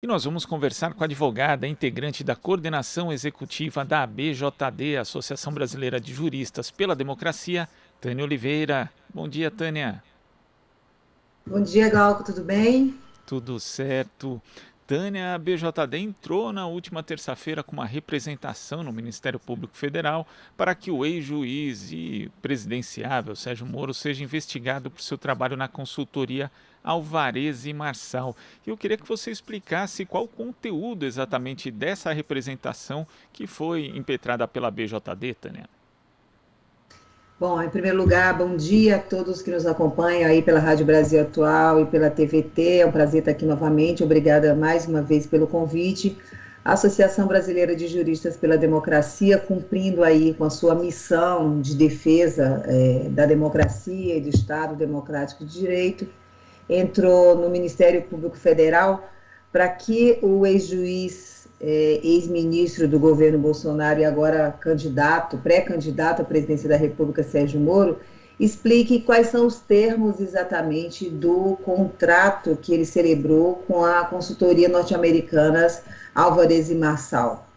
E nós vamos conversar com a advogada, integrante da coordenação executiva da ABJD, Associação Brasileira de Juristas pela Democracia, Tânia Oliveira. Bom dia, Tânia. Bom dia, Glauco, tudo bem? Tudo certo? Tânia, a BJD entrou na última terça-feira com uma representação no Ministério Público Federal para que o ex-juiz e presidenciável Sérgio Moro seja investigado por seu trabalho na consultoria Alvarez e Marçal. Eu queria que você explicasse qual o conteúdo exatamente dessa representação que foi impetrada pela BJD, Tânia. Bom, em primeiro lugar, bom dia a todos que nos acompanham aí pela Rádio Brasil Atual e pela TVT. É um prazer estar aqui novamente. Obrigada mais uma vez pelo convite. A Associação Brasileira de Juristas pela Democracia, cumprindo aí com a sua missão de defesa da democracia e do Estado Democrático de Direito, entrou no Ministério Público Federal para que o ex-juiz, ex-ministro do governo Bolsonaro e agora candidato, pré-candidato à presidência da República, Sérgio Moro, explique quais são os termos exatamente do contrato que ele celebrou com a consultoria norte-americana Alvarez e Marçal.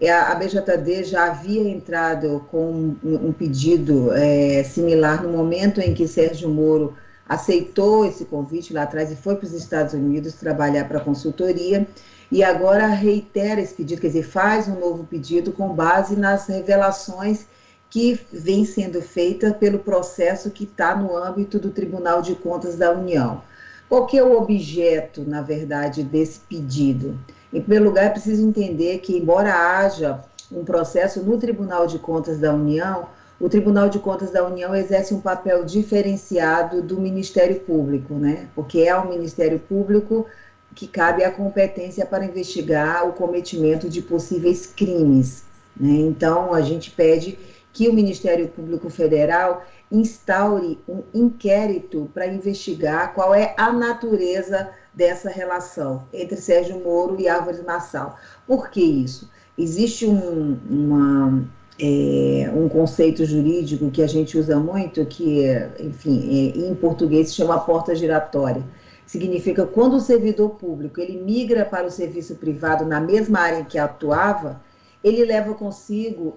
A BJD já havia entrado com um pedido similar no momento em que Sérgio Moro aceitou esse convite lá atrás e foi para os Estados Unidos trabalhar para a consultoria, e agora reitera esse pedido, quer dizer, faz um novo pedido com base nas revelações que vem sendo feita pelo processo que está no âmbito do Tribunal de Contas da União. Qual que é o objeto, na verdade, desse pedido? Em primeiro lugar, é preciso entender que, embora haja um processo no Tribunal de Contas da União, o Tribunal de Contas da União exerce um papel diferenciado do Ministério Público, né? Porque é ao Ministério Público que cabe a competência para investigar o cometimento de possíveis crimes, né? Então, a gente pede que o Ministério Público Federal instaure um inquérito para investigar qual é a natureza dessa relação entre Sérgio Moro e Álvares Marçal. Por que isso? Existe um conceito jurídico que a gente usa muito, que, enfim, em português se chama porta giratória. Significa quando o servidor público ele migra para o serviço privado na mesma área em que atuava, ele leva consigo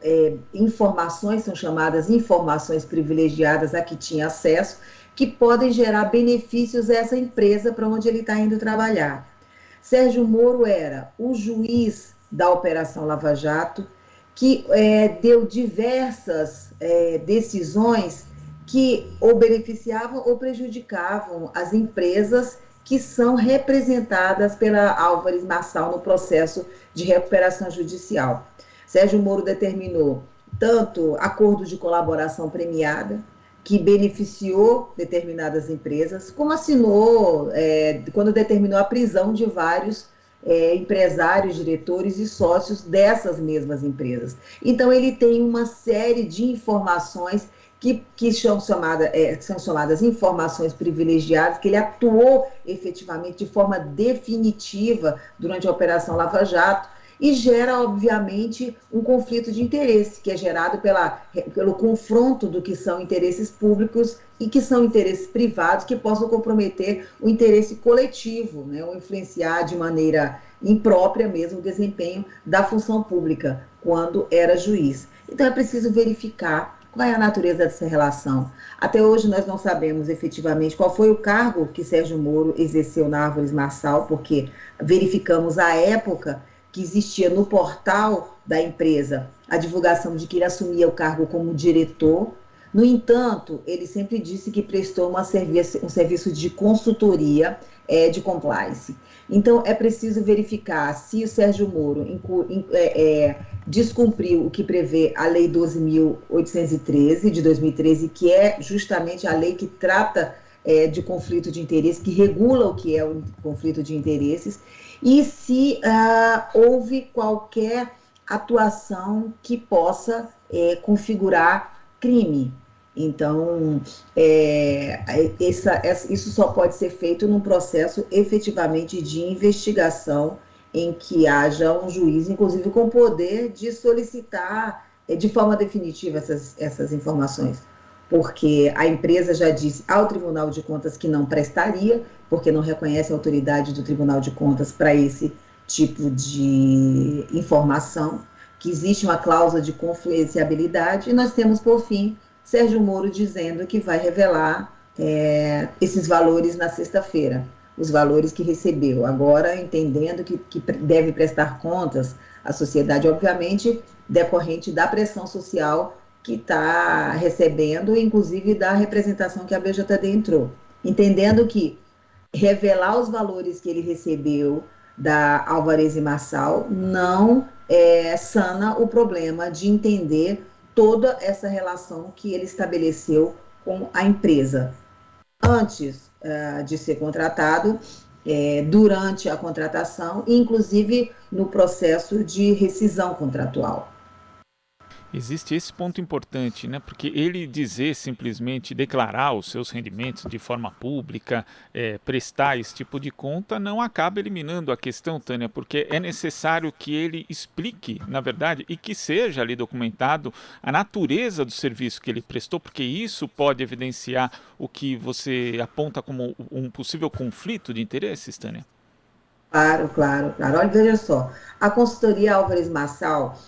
informações, são chamadas informações privilegiadas a que tinha acesso, que podem gerar benefícios a essa empresa para onde ele está indo trabalhar. Sérgio Moro era o juiz da Operação Lava Jato, que deu diversas decisões que ou beneficiavam ou prejudicavam as empresas que são representadas pela Álvares Marçal no processo de recuperação judicial. Sérgio Moro determinou tanto acordo de colaboração premiada, que beneficiou determinadas empresas, como assinou, quando determinou a prisão de vários empresários, diretores e sócios dessas mesmas empresas. Então, ele tem uma série de informações que são chamadas informações privilegiadas, que ele atuou efetivamente de forma definitiva durante a Operação Lava Jato, e gera, obviamente, um conflito de interesse, que é gerado pelo confronto do que são interesses públicos e que são interesses privados, que possam comprometer o interesse coletivo, né, ou influenciar de maneira imprópria mesmo o desempenho da função pública, quando era juiz. Então, é preciso verificar qual é a natureza dessa relação. Até hoje, nós não sabemos efetivamente qual foi o cargo que Sérgio Moro exerceu na Álvares Marçal, porque verificamos à época que existia no portal da empresa a divulgação de que ele assumia o cargo como diretor. No entanto, ele sempre disse que prestou um serviço de consultoria de compliance. Então, é preciso verificar se o Sérgio Moro descumpriu o que prevê a Lei 12.813, de 2013, que é justamente a lei que trata de conflito de interesse, que regula o que é o conflito de interesses, e se houve qualquer atuação que possa configurar crime. Então, isso só pode ser feito num processo efetivamente de investigação, em que haja um juiz, inclusive com poder de solicitar de forma definitiva essas informações. porque a empresa já disse ao Tribunal de Contas que não prestaria, porque não reconhece a autoridade do Tribunal de Contas para esse tipo de informação, que existe uma cláusula de confidencialidade, e nós temos, por fim, Sérgio Moro dizendo que vai revelar esses valores na sexta-feira, os valores que recebeu, agora entendendo que deve prestar contas à sociedade, obviamente, decorrente da pressão social que está recebendo, inclusive da representação que a BJD entrou, entendendo que revelar os valores que ele recebeu da Álvares e Marçal não sana o problema de entender toda essa relação que ele estabeleceu com a empresa antes de ser contratado, durante a contratação e inclusive no processo de rescisão contratual. Existe esse ponto importante, né? Porque ele dizer simplesmente declarar os seus rendimentos de forma pública, prestar esse tipo de conta, não acaba eliminando a questão, Tânia, porque é necessário que ele explique, na verdade, e que seja ali documentado a natureza do serviço que ele prestou, porque isso pode evidenciar o que você aponta como um possível conflito de interesses, Tânia. Claro, claro, claro. Olha, veja só, a consultoria Álvares Marçal,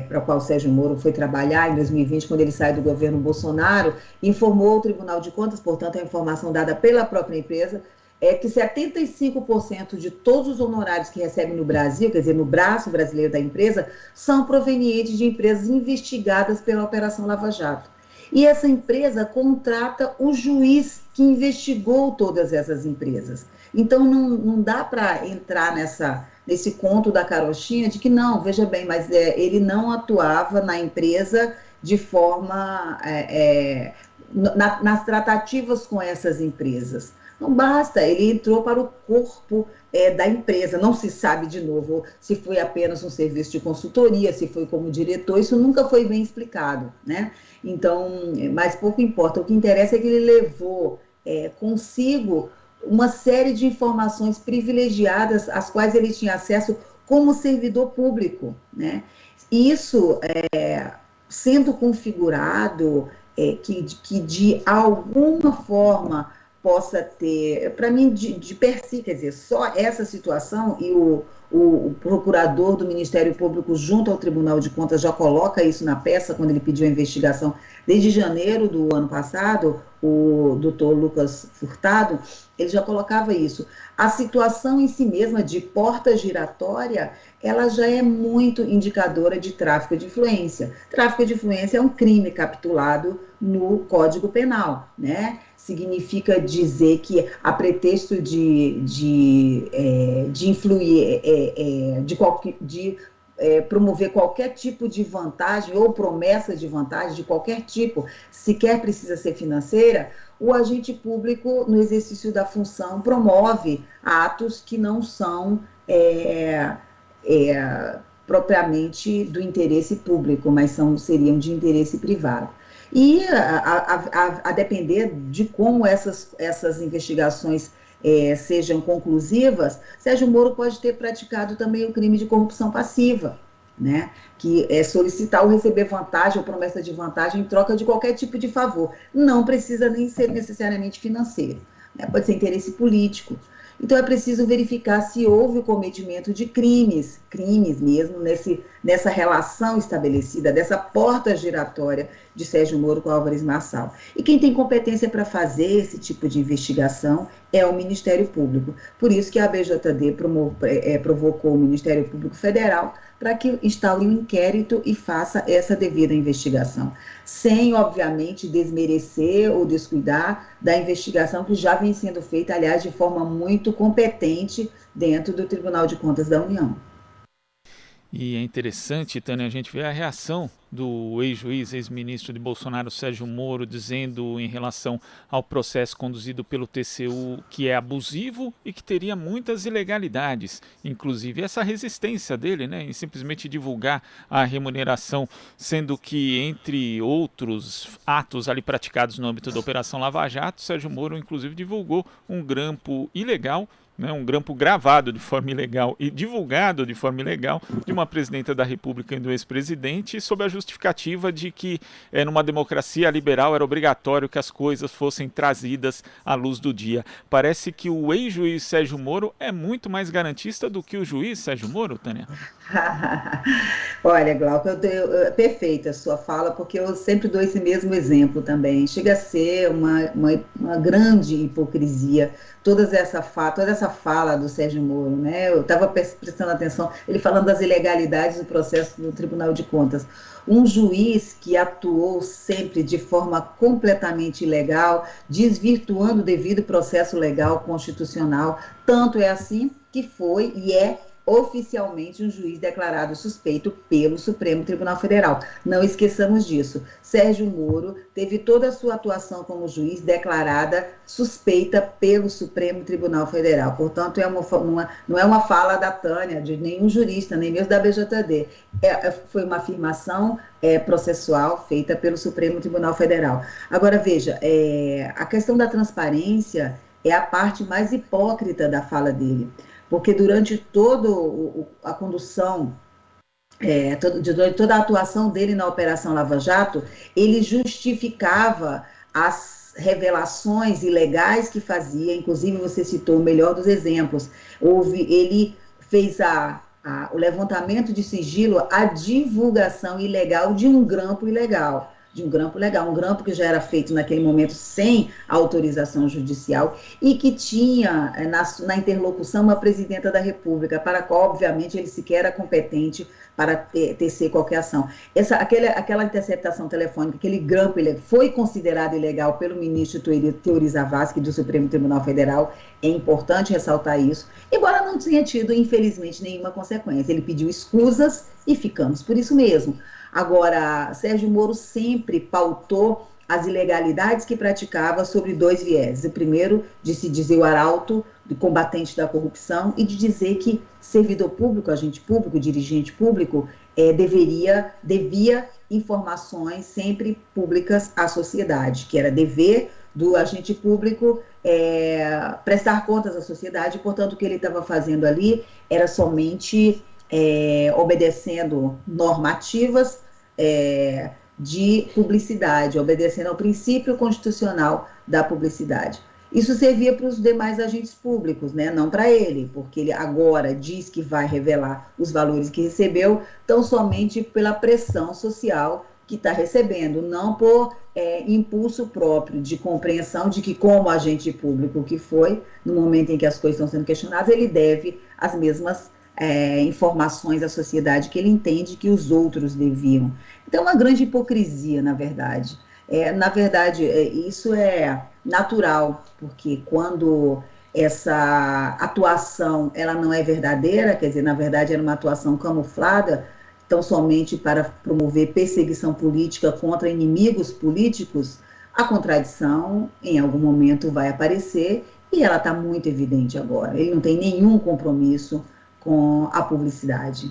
para a qual o Sérgio Moro foi trabalhar em 2020, quando ele saiu do governo Bolsonaro, informou ao Tribunal de Contas, portanto, a informação dada pela própria empresa, é que 75% de todos os honorários que recebem no Brasil, quer dizer, no braço brasileiro da empresa, são provenientes de empresas investigadas pela Operação Lava Jato. E essa empresa contrata o juiz que investigou todas essas empresas. Então, não dá para entrar nesse conto da carochinha de que não, veja bem, mas ele não atuava na empresa de forma nas tratativas com essas empresas. Não basta, ele entrou para o corpo da empresa, não se sabe de novo se foi apenas um serviço de consultoria, se foi como diretor, isso nunca foi bem explicado, né? Então, mas pouco importa, o que interessa é que ele levou consigo uma série de informações privilegiadas às quais ele tinha acesso como servidor público, né? Isso sendo configurado que de alguma forma possa ter, para mim, de per si, quer dizer, só essa situação, e o procurador do Ministério Público junto ao Tribunal de Contas já coloca isso na peça, quando ele pediu a investigação desde janeiro do ano passado, o doutor Lucas Furtado, ele já colocava isso. A situação em si mesma de porta giratória, ela já é muito indicadora de tráfico de influência. Tráfico de influência é um crime capitulado no Código Penal, né? Significa dizer que a pretexto de influir, de promover qualquer tipo de vantagem ou promessa de vantagem de qualquer tipo, sequer precisa ser financeira, o agente público, no exercício da função, promove atos que não são propriamente do interesse público, mas seriam de interesse privado. E a depender de como essas investigações sejam conclusivas, Sérgio Moro pode ter praticado também o crime de corrupção passiva, né? Que é solicitar ou receber vantagem ou promessa de vantagem em troca de qualquer tipo de favor. Não precisa nem ser necessariamente financeiro, né? Pode ser interesse político. Então, é preciso verificar se houve o cometimento de crimes mesmo, nessa relação estabelecida, dessa porta giratória de Sérgio Moro com Álvares Marçal. E quem tem competência para fazer esse tipo de investigação é o Ministério Público. Por isso que a BJD provocou o Ministério Público Federal para que instaure um inquérito e faça essa devida investigação, sem, obviamente, desmerecer ou descuidar da investigação que já vem sendo feita, aliás, de forma muito competente dentro do Tribunal de Contas da União. E é interessante, Tânia, a gente ver a reação do ex-juiz, ex-ministro de Bolsonaro, Sérgio Moro, dizendo em relação ao processo conduzido pelo TCU que é abusivo e que teria muitas ilegalidades, inclusive essa resistência dele, né, em simplesmente divulgar a remuneração, sendo que, entre outros atos ali praticados no âmbito da Operação Lava Jato, Sérgio Moro, inclusive, divulgou um grampo ilegal né, um grampo gravado de forma ilegal e divulgado de forma ilegal de uma presidenta da República e do ex-presidente, sob a justificativa de que numa democracia liberal era obrigatório que as coisas fossem trazidas à luz do dia. Parece que o ex-juiz Sérgio Moro é muito mais garantista do que o juiz Sérgio Moro, Tânia? Olha, Glauco, perfeita a sua fala, porque eu sempre dou esse mesmo exemplo também. Chega a ser uma grande hipocrisia toda essa fala do Sérgio Moro, né? Eu estava prestando atenção, ele falando das ilegalidades do processo do Tribunal de Contas. Um juiz que atuou sempre de forma completamente ilegal, desvirtuando o devido processo legal constitucional, tanto é assim que foi e é oficialmente um juiz declarado suspeito pelo Supremo Tribunal Federal. Não esqueçamos disso. Sérgio Moro teve toda a sua atuação como juiz declarada suspeita pelo Supremo Tribunal Federal. Portanto, não é uma fala da Tânia, de nenhum jurista, nem mesmo da BJD. Foi uma afirmação processual feita pelo Supremo Tribunal Federal. Agora, veja, a questão da transparência é a parte mais hipócrita da fala dele. Porque durante toda a condução, durante toda a atuação dele na Operação Lava Jato, ele justificava as revelações ilegais que fazia, inclusive você citou o melhor dos exemplos, ele fez o levantamento de sigilo, a divulgação ilegal de um grampo ilegal. Um grampo que já era feito naquele momento sem autorização judicial e que tinha na interlocução uma presidenta da República, para a qual, obviamente, ele sequer era competente para tecer qualquer ação. Aquela interceptação telefônica, aquele grampo, ele foi considerado ilegal pelo ministro Teori Zavascki, do Supremo Tribunal Federal. É importante ressaltar isso, embora não tenha tido, infelizmente, nenhuma consequência. Ele pediu escusas e ficamos por isso mesmo. Agora, Sérgio Moro sempre pautou as ilegalidades que praticava sobre dois vieses. O primeiro, de se dizer o arauto do combatente da corrupção e de dizer que servidor público, agente público, dirigente público, devia informações sempre públicas à sociedade, que era dever do agente público prestar contas à sociedade. Portanto, o que ele estava fazendo ali era somente obedecendo normativas de publicidade, obedecendo ao princípio constitucional da publicidade. Isso servia para os demais agentes públicos, né? Não para ele, porque ele agora diz que vai revelar os valores que recebeu, tão somente pela pressão social que está recebendo, não por impulso próprio de compreensão de que, como agente público que foi, no momento em que as coisas estão sendo questionadas, ele deve as mesmas informações à sociedade que ele entende que os outros deviam. Então, é uma grande hipocrisia, na verdade. Isso é natural, porque quando essa atuação ela não é verdadeira, quer dizer, na verdade era uma atuação camuflada, tão somente para promover perseguição política contra inimigos políticos, a contradição, em algum momento, vai aparecer, e ela está muito evidente agora. Ele não tem nenhum compromisso com a publicidade.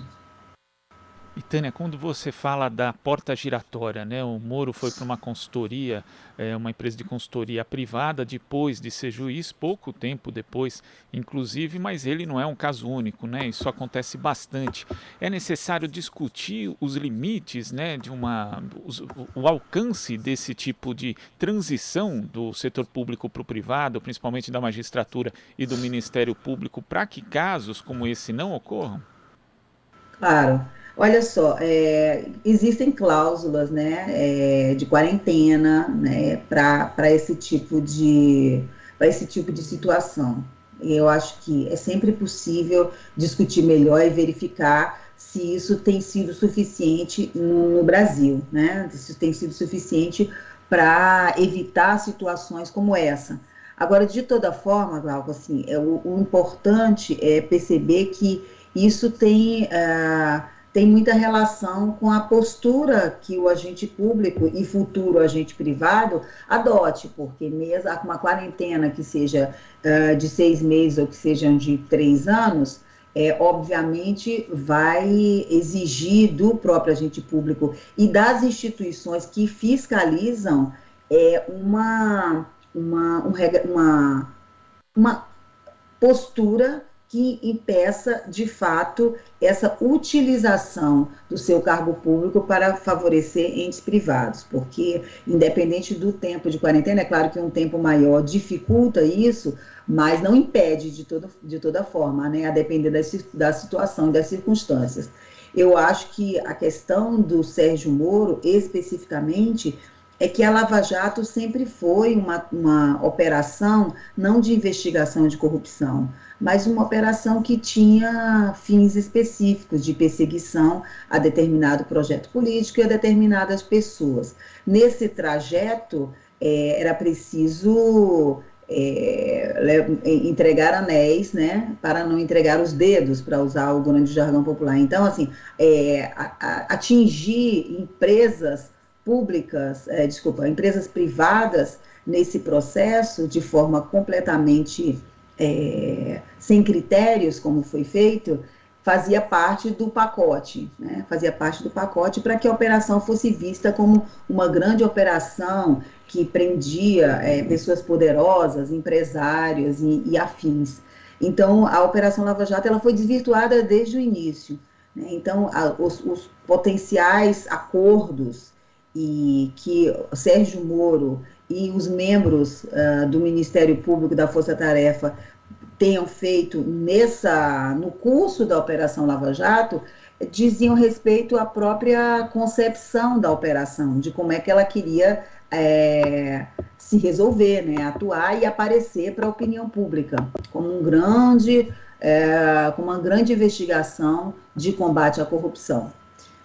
E, Tânia, quando você fala da porta giratória, né, o Moro foi para uma consultoria, uma empresa de consultoria privada, depois de ser juiz, pouco tempo depois, inclusive, mas ele não é um caso único, né, isso acontece bastante. É necessário discutir os limites, né, o alcance desse tipo de transição do setor público para o privado, principalmente da magistratura e do Ministério Público, para que casos como esse não ocorram? Claro. Olha só, existem cláusulas, né, de quarentena, né, para esse tipo de situação. E eu acho que é sempre possível discutir melhor e verificar se isso tem sido suficiente no Brasil, né? Se isso tem sido suficiente para evitar situações como essa. Agora, de toda forma, Glauco, assim, o importante é perceber que isso tem muita relação com a postura que o agente público e futuro agente privado adote, porque mesmo uma quarentena que seja de 6 meses ou que seja de 3 anos, obviamente vai exigir do próprio agente público e das instituições que fiscalizam uma postura que impeça, de fato, essa utilização do seu cargo público para favorecer entes privados, porque, independente do tempo de quarentena, é claro que um tempo maior dificulta isso, mas não impede de toda forma, né, a depender da situação e das circunstâncias. Eu acho que a questão do Sérgio Moro, especificamente, é que a Lava Jato sempre foi uma operação não de investigação de corrupção, mas uma operação que tinha fins específicos de perseguição a determinado projeto político e a determinadas pessoas. Nesse trajeto, era preciso entregar anéis, né, para não entregar os dedos, para usar o grande jargão popular. Então, assim, atingir empresas públicas, empresas privadas nesse processo de forma completamente sem critérios, como foi feito, fazia parte do pacote, né? Fazia parte do pacote para que a operação fosse vista como uma grande operação que prendia pessoas poderosas, empresários e afins. Então, a Operação Lava Jato ela foi desvirtuada desde o início, né? Então, os potenciais acordos e que Sérgio Moro e os membros do Ministério Público da Força Tarefa tenham feito no curso da Operação Lava Jato, diziam respeito à própria concepção da operação, de como é que ela queria se resolver, né, atuar e aparecer para a opinião pública, como como uma grande investigação de combate à corrupção,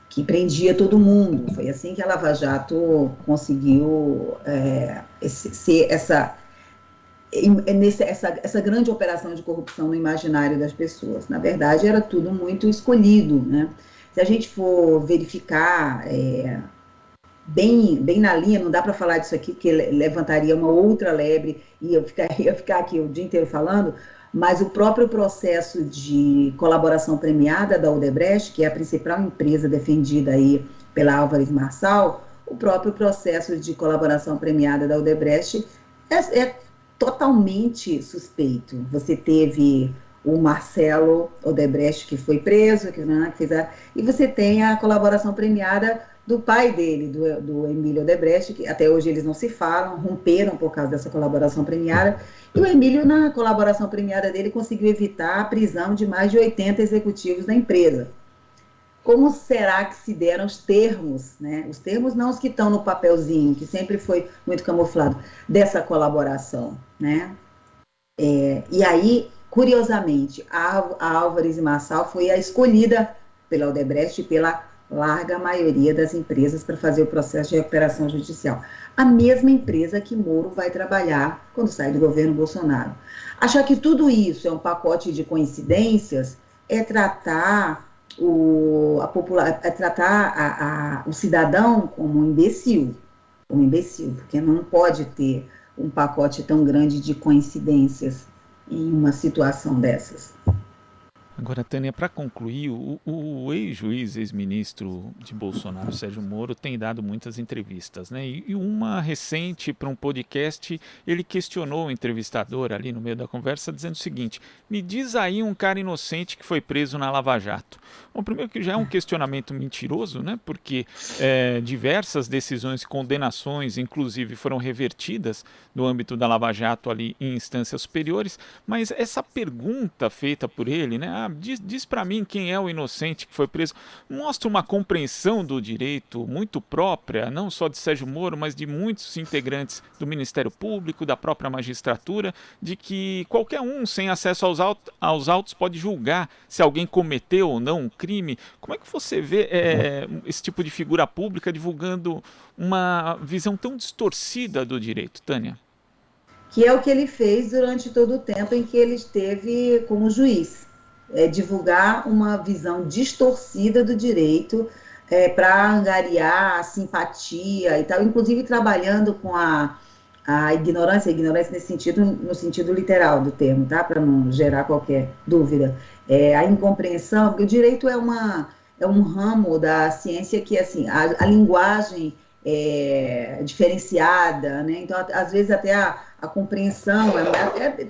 que prendia todo mundo. Foi assim que a Lava Jato conseguiu ser essa grande operação de corrupção no imaginário das pessoas. Na verdade, era tudo muito escolhido, né? Se a gente for verificar bem na linha, não dá para falar disso aqui, porque levantaria uma outra lebre e eu ia ficar aqui o dia inteiro falando, mas o próprio processo de colaboração premiada da Odebrecht, que é a principal empresa defendida aí pela Álvares Marçal, o próprio processo de colaboração premiada da Odebrecht é totalmente suspeito. Você teve o Marcelo Odebrecht, que foi preso, e você tem a colaboração premiada do pai dele, do Emílio Odebrecht, que até hoje eles não se falam, romperam por causa dessa colaboração premiada, e o Emílio, na colaboração premiada dele, conseguiu evitar a prisão de mais de 80 executivos da empresa. Como será que se deram os termos, né? Os termos não os que estão no papelzinho, que sempre foi muito camuflado, dessa colaboração, né? E aí, curiosamente, a Álvares e Marçal foi a escolhida pela Odebrecht e pela larga maioria das empresas para fazer o processo de recuperação judicial. A mesma empresa que Moro vai trabalhar quando sai do governo Bolsonaro. Achar que tudo isso é um pacote de coincidências é tratar o cidadão como um imbecil, porque não pode ter um pacote tão grande de coincidências em uma situação dessas. Agora, Tânia, para concluir, o ex-juiz, ex-ministro de Bolsonaro, Sérgio Moro, tem dado muitas entrevistas, né? E uma recente para um podcast, ele questionou o entrevistador ali no meio da conversa, dizendo o seguinte: me diz aí um cara inocente que foi preso na Lava Jato. Bom, primeiro que já é um questionamento mentiroso, né? Porque diversas decisões e condenações, inclusive, foram revertidas no âmbito da Lava Jato ali em instâncias superiores, mas essa pergunta feita por ele, né? Diz para mim quem é o inocente que foi preso, mostra uma compreensão do direito muito própria, não só de Sérgio Moro, mas de muitos integrantes do Ministério Público, da própria magistratura, de que qualquer um sem acesso aos autos pode julgar se alguém cometeu ou não um crime. Como é que você vê esse tipo de figura pública divulgando uma visão tão distorcida do direito, Tânia? Que é o que ele fez durante todo o tempo em que ele esteve como juiz. Divulgar uma visão distorcida do direito para angariar a simpatia e tal, inclusive trabalhando com a ignorância nesse sentido, no sentido literal do termo, tá? Para não gerar qualquer dúvida. A incompreensão, porque o direito é um ramo da ciência que, assim, a linguagem diferenciada, né? Então, às vezes, até a compreensão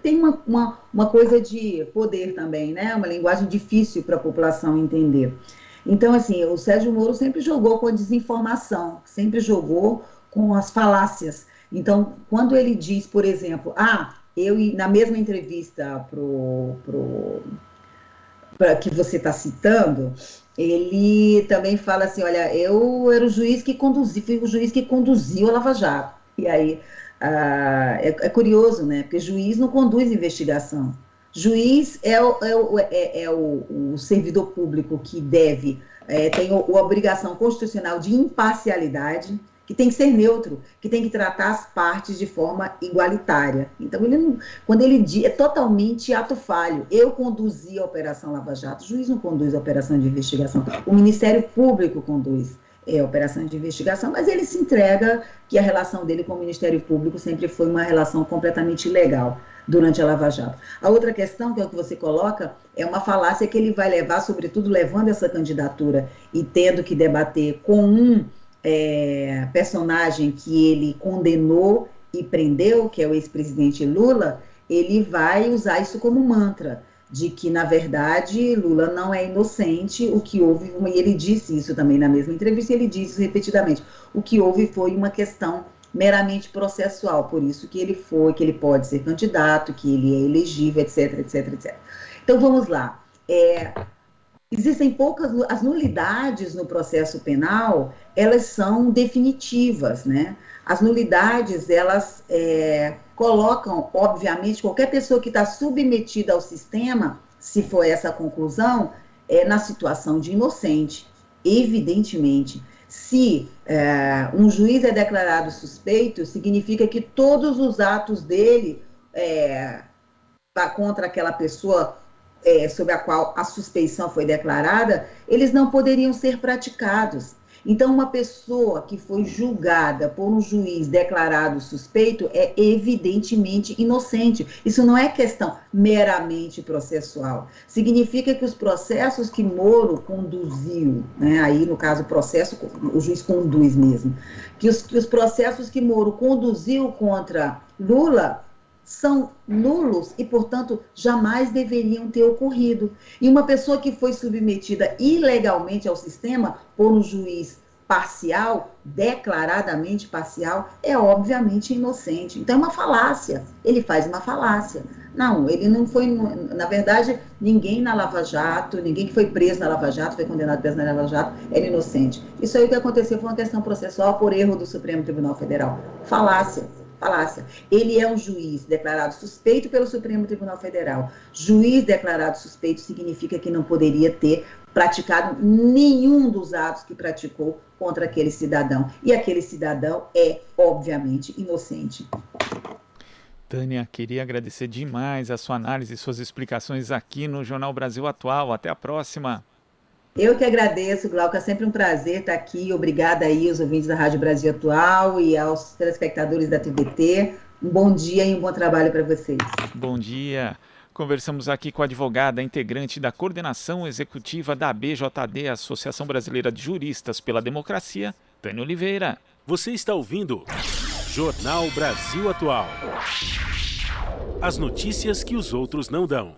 tem uma coisa de poder também, né? Uma linguagem difícil para a população entender. Então, assim, o Sérgio Moro sempre jogou com a desinformação, sempre jogou com as falácias. Então, quando ele diz, por exemplo, na mesma entrevista que você está citando, ele também fala assim, olha, eu era o juiz que fui o juiz que conduziu a Lava Jato. E aí, é curioso, né? Porque juiz não conduz investigação. Juiz é o servidor público que tem a obrigação constitucional de imparcialidade, que tem que ser neutro, que tem que tratar as partes de forma igualitária. Então, quando ele diz, é totalmente ato falho. Eu conduzi a Operação Lava Jato, o juiz não conduz a operação de investigação, o Ministério Público conduz a operação de investigação, mas ele se entrega que a relação dele com o Ministério Público sempre foi uma relação completamente legal durante a Lava Jato. A outra questão, que é o que você coloca, é uma falácia que ele vai levar, sobretudo levando essa candidatura e tendo que debater com um personagem que ele condenou e prendeu, que é o ex-presidente Lula, ele vai usar isso como mantra, de que, na verdade, Lula não é inocente, o que houve, e ele disse isso também na mesma entrevista, ele disse isso repetidamente, o que houve foi uma questão meramente processual, por isso que ele pode ser candidato, que ele é elegível, etc, etc, etc. Então, vamos lá. Existem as nulidades no processo penal, elas são definitivas, né? As nulidades, elas colocam, obviamente, qualquer pessoa que está submetida ao sistema, se for essa a conclusão, na situação de inocente, evidentemente. Se um juiz é declarado suspeito, significa que todos os atos dele contra aquela pessoa sobre a qual a suspeição foi declarada, eles não poderiam ser praticados. Então, uma pessoa que foi julgada por um juiz declarado suspeito é evidentemente inocente. Isso não é questão meramente processual. Significa que os processos que Moro conduziu, né, aí no caso o juiz conduz mesmo, que os processos que Moro conduziu contra Lula são nulos e, portanto, jamais deveriam ter ocorrido. E uma pessoa que foi submetida ilegalmente ao sistema por um juiz parcial, declaradamente parcial, é obviamente inocente. Então, é uma falácia. Ele faz uma falácia. Não, ele não foi... Na verdade, ninguém na Lava Jato, ninguém que foi preso na Lava Jato, foi condenado preso na Lava Jato, era inocente. Isso aí que aconteceu foi uma questão processual por erro do Supremo Tribunal Federal. Falácia. Ele é um juiz declarado suspeito pelo Supremo Tribunal Federal. Juiz declarado suspeito significa que não poderia ter praticado nenhum dos atos que praticou contra aquele cidadão. E aquele cidadão é, obviamente, inocente. Tânia, queria agradecer demais a sua análise e suas explicações aqui no Jornal Brasil Atual. Até a próxima. Eu que agradeço, Glauco, é sempre um prazer estar aqui. Obrigada aí aos ouvintes da Rádio Brasil Atual e aos telespectadores da TVT. Um bom dia e um bom trabalho para vocês. Bom dia. Conversamos aqui com a advogada integrante da coordenação executiva da ABJD, Associação Brasileira de Juristas pela Democracia, Tânia Oliveira. Você está ouvindo Jornal Brasil Atual. As notícias que os outros não dão.